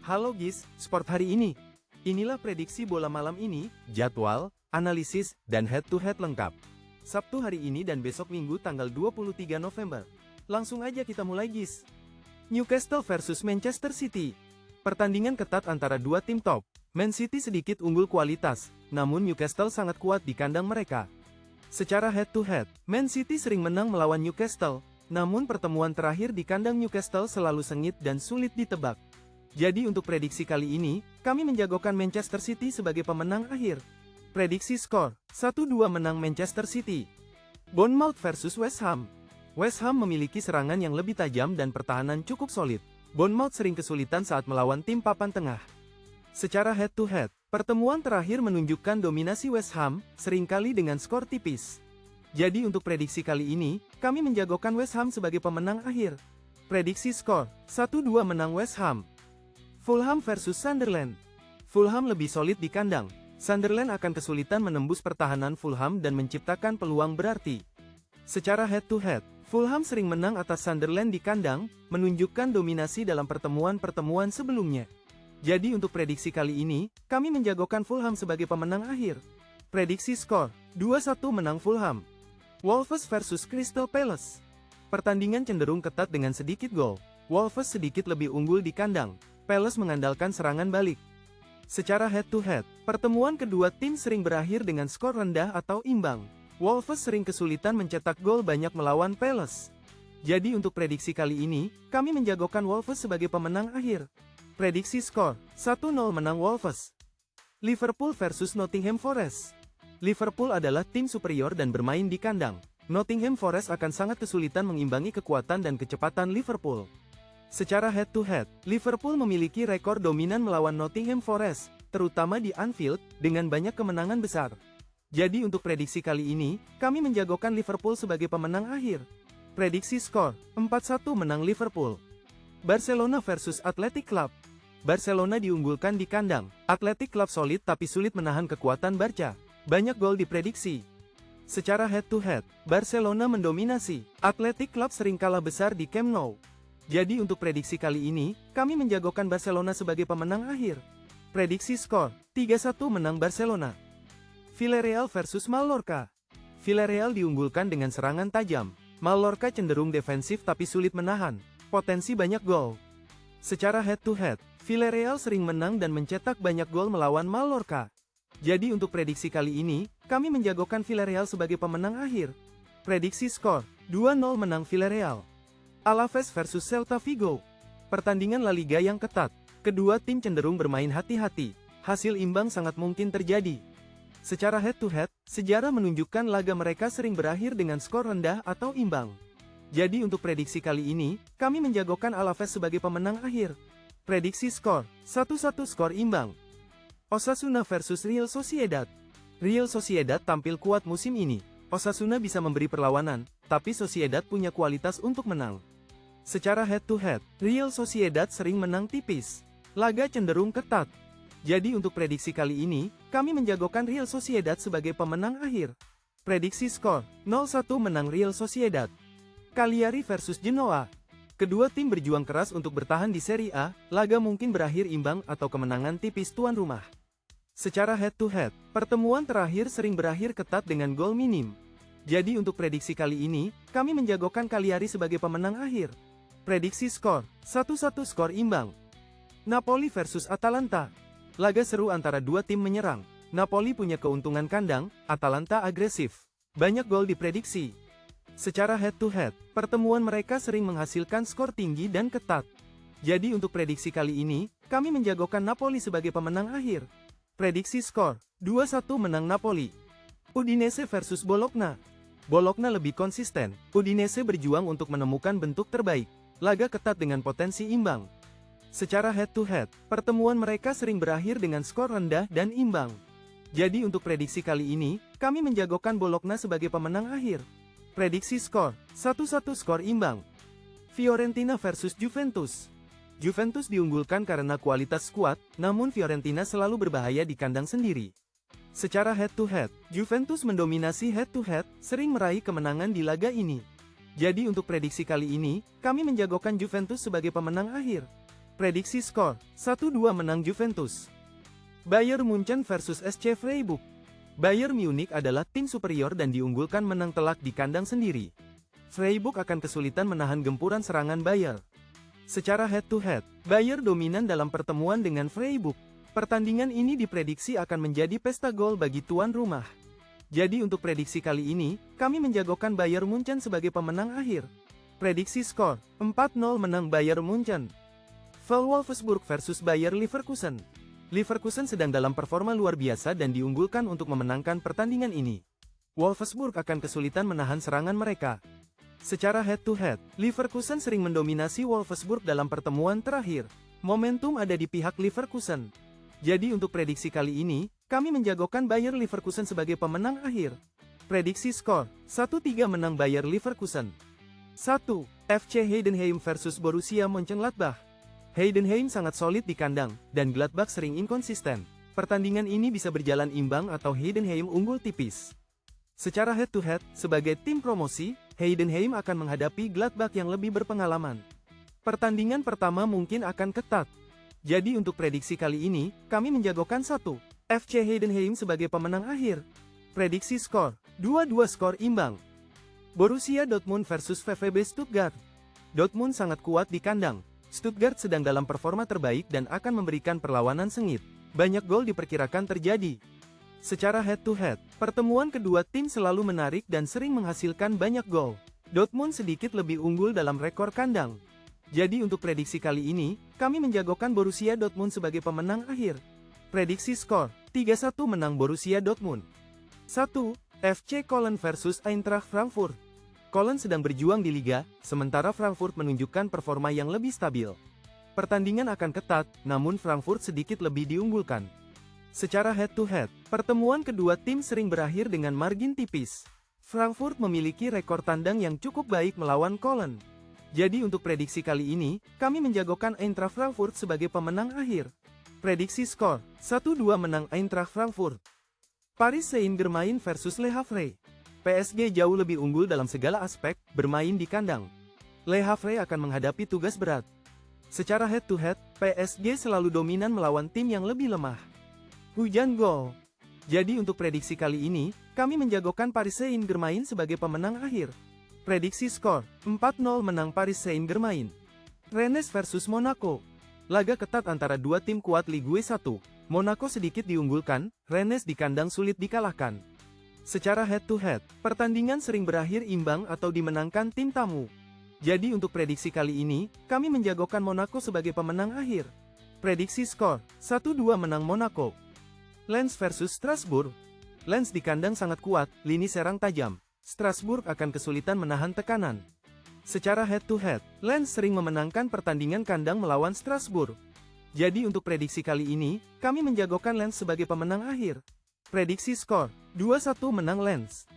Halo guys, sport hari ini. Inilah prediksi bola malam ini, jadwal, analisis, dan head-to-head lengkap. Sabtu hari ini dan besok Minggu tanggal 23 November. Langsung aja kita mulai guys. Newcastle versus Manchester City. Pertandingan ketat antara dua tim top. Man City sedikit unggul kualitas, namun Newcastle sangat kuat di kandang mereka. Secara head-to-head, Man City sering menang melawan Newcastle, namun pertemuan terakhir di kandang Newcastle selalu sengit dan sulit ditebak. Jadi untuk prediksi kali ini, kami menjagokan Manchester City sebagai pemenang akhir. Prediksi skor, 1-2 menang Manchester City. Bournemouth versus West Ham. West Ham memiliki serangan yang lebih tajam dan pertahanan cukup solid. Bournemouth sering kesulitan saat melawan tim papan tengah. Secara head-to-head, pertemuan terakhir menunjukkan dominasi West Ham, seringkali dengan skor tipis. Jadi untuk prediksi kali ini, kami menjagokan West Ham sebagai pemenang akhir. Prediksi skor, 1-2 menang West Ham. Fulham versus Sunderland. Fulham lebih solid di kandang. Sunderland akan kesulitan menembus pertahanan Fulham dan menciptakan peluang berarti. Secara head-to-head, Fulham sering menang atas Sunderland di kandang, menunjukkan dominasi dalam pertemuan-pertemuan sebelumnya. Jadi untuk prediksi kali ini, kami menjagokan Fulham sebagai pemenang akhir. Prediksi skor, 2-1 menang Fulham. Wolves versus Crystal Palace. Pertandingan cenderung ketat dengan sedikit gol. Wolves sedikit lebih unggul di kandang. Palace mengandalkan serangan balik. Secara head-to-head, pertemuan kedua tim sering berakhir dengan skor rendah atau imbang. Wolves sering kesulitan mencetak gol banyak melawan Palace. Jadi untuk prediksi kali ini, kami menjagokan Wolves sebagai pemenang akhir. Prediksi skor, 1-0 menang Wolves. Liverpool versus Nottingham Forest. Liverpool adalah tim superior dan bermain di kandang. Nottingham Forest akan sangat kesulitan mengimbangi kekuatan dan kecepatan Liverpool. Secara head-to-head, Liverpool memiliki rekor dominan melawan Nottingham Forest, terutama di Anfield, dengan banyak kemenangan besar. Jadi untuk prediksi kali ini, kami menjagokan Liverpool sebagai pemenang akhir. Prediksi skor, 4-1 menang Liverpool. Barcelona versus Athletic Club. Barcelona diunggulkan di kandang. Athletic Club solid tapi sulit menahan kekuatan Barca. Banyak gol diprediksi. Secara head-to-head, Barcelona mendominasi. Athletic Club sering kalah besar di Camp Nou. Jadi untuk prediksi kali ini, kami menjagokan Barcelona sebagai pemenang akhir. Prediksi skor, 3-1 menang Barcelona. Villarreal versus Mallorca. Villarreal diunggulkan dengan serangan tajam. Mallorca cenderung defensif tapi sulit menahan. Potensi banyak gol. Secara head-to-head, Villarreal sering menang dan mencetak banyak gol melawan Mallorca. Jadi untuk prediksi kali ini, kami menjagokan Villarreal sebagai pemenang akhir. Prediksi skor, 2-0 menang Villarreal. Alaves versus Celta Vigo. Pertandingan La Liga yang ketat. Kedua tim cenderung bermain hati-hati. Hasil imbang sangat mungkin terjadi. Secara head-to-head, sejarah menunjukkan laga mereka sering berakhir dengan skor rendah atau imbang. Jadi untuk prediksi kali ini, kami menjagokan Alaves sebagai pemenang akhir. Prediksi skor, 1-1 skor imbang. Osasuna versus Real Sociedad. Real Sociedad tampil kuat musim ini. Osasuna bisa memberi perlawanan, tapi Sociedad punya kualitas untuk menang. Secara head-to-head, Real Sociedad sering menang tipis. Laga cenderung ketat. Jadi untuk prediksi kali ini, kami menjagokan Real Sociedad sebagai pemenang akhir. Prediksi skor, 0-1 menang Real Sociedad. Cagliari versus Genoa. Kedua tim berjuang keras untuk bertahan di Serie A, laga mungkin berakhir imbang atau kemenangan tipis tuan rumah. Secara head-to-head, pertemuan terakhir sering berakhir ketat dengan gol minim. Jadi untuk prediksi kali ini, kami menjagokan Cagliari sebagai pemenang akhir. Prediksi skor, 1-1 skor imbang. Napoli versus Atalanta. Laga seru antara dua tim menyerang. Napoli punya keuntungan kandang, Atalanta agresif. Banyak gol diprediksi. Secara head-to-head, pertemuan mereka sering menghasilkan skor tinggi dan ketat. Jadi untuk prediksi kali ini, kami menjagokan Napoli sebagai pemenang akhir. Prediksi skor, 2-1 menang Napoli. Udinese versus Bologna. Bologna lebih konsisten. Udinese berjuang untuk menemukan bentuk terbaik. Laga ketat dengan potensi imbang. Secara head-to-head, pertemuan mereka sering berakhir dengan skor rendah dan imbang. Jadi untuk prediksi kali ini, kami menjagokan Bologna sebagai pemenang akhir. Prediksi skor, 1-1 skor imbang. Fiorentina versus Juventus. Juventus diunggulkan karena kualitas skuad, namun Fiorentina selalu berbahaya di kandang sendiri. Secara head-to-head, Juventus mendominasi head-to-head, sering meraih kemenangan di laga ini. Jadi untuk prediksi kali ini, kami menjagokan Juventus sebagai pemenang akhir. Prediksi skor, 1-2 menang Juventus. Bayern Munchen versus SC Freiburg. Bayern Munich adalah tim superior dan diunggulkan menang telak di kandang sendiri. Freiburg akan kesulitan menahan gempuran serangan Bayern. Secara head-to-head, Bayern dominan dalam pertemuan dengan Freiburg. Pertandingan ini diprediksi akan menjadi pesta gol bagi tuan rumah. Jadi untuk prediksi kali ini, kami menjagokan Bayern Munchen sebagai pemenang akhir. Prediksi skor, 4-0 menang Bayern Munchen. Wolfsburg versus Bayer Leverkusen. Leverkusen sedang dalam performa luar biasa dan diunggulkan untuk memenangkan pertandingan ini. Wolfsburg akan kesulitan menahan serangan mereka. Secara head-to-head, Leverkusen sering mendominasi Wolfsburg dalam pertemuan terakhir. Momentum ada di pihak Leverkusen. Jadi untuk prediksi kali ini, kami menjagokan Bayer Leverkusen sebagai pemenang akhir. Prediksi skor, 1-3 menang Bayer Leverkusen. 1. FC Heidenheim versus Borussia Mönchengladbach. Heidenheim sangat solid di kandang, dan Gladbach sering inkonsisten. Pertandingan ini bisa berjalan imbang atau Heidenheim unggul tipis. Secara head-to-head, sebagai tim promosi, Heidenheim akan menghadapi Gladbach yang lebih berpengalaman. Pertandingan pertama mungkin akan ketat. Jadi untuk prediksi kali ini, kami menjagokan 1. FC Heidenheim sebagai pemenang akhir. Prediksi skor, 2-2 skor imbang. Borussia Dortmund versus VfB Stuttgart. Dortmund sangat kuat di kandang. Stuttgart sedang dalam performa terbaik dan akan memberikan perlawanan sengit. Banyak gol diperkirakan terjadi. Secara head-to-head, pertemuan kedua tim selalu menarik dan sering menghasilkan banyak gol. Dortmund sedikit lebih unggul dalam rekor kandang. Jadi untuk prediksi kali ini, kami menjagokan Borussia Dortmund sebagai pemenang akhir. Prediksi skor, 3-1 menang Borussia Dortmund. 1. FC Köln versus Eintracht Frankfurt. Köln sedang berjuang di Liga, sementara Frankfurt menunjukkan performa yang lebih stabil. Pertandingan akan ketat, namun Frankfurt sedikit lebih diunggulkan. Secara head-to-head, pertemuan kedua tim sering berakhir dengan margin tipis. Frankfurt memiliki rekor tandang yang cukup baik melawan Köln. Jadi untuk prediksi kali ini, kami menjagokan Eintracht Frankfurt sebagai pemenang akhir. Prediksi skor, 1-2 menang Eintracht Frankfurt. Paris Saint-Germain versus Le Havre. PSG jauh lebih unggul dalam segala aspek, bermain di kandang. Le Havre akan menghadapi tugas berat. Secara head-to-head, PSG selalu dominan melawan tim yang lebih lemah. Hujan gol. Jadi untuk prediksi kali ini, kami menjagokan Paris Saint-Germain sebagai pemenang akhir. Prediksi skor, 4-0 menang Paris Saint-Germain. Rennes versus Monaco. Laga ketat antara dua tim kuat Ligue 1. Monaco sedikit diunggulkan, Rennes di kandang sulit dikalahkan. Secara head-to-head, pertandingan sering berakhir imbang atau dimenangkan tim tamu. Jadi untuk prediksi kali ini, kami menjagokan Monaco sebagai pemenang akhir. Prediksi skor, 1-2 menang Monaco. Lens versus Strasbourg. Lens di kandang sangat kuat, lini serang tajam. Strasbourg akan kesulitan menahan tekanan. Secara head-to-head, Lens sering memenangkan pertandingan kandang melawan Strasbourg. Jadi untuk prediksi kali ini, kami menjagokan Lens sebagai pemenang akhir. Prediksi skor, 2-1 menang Lens.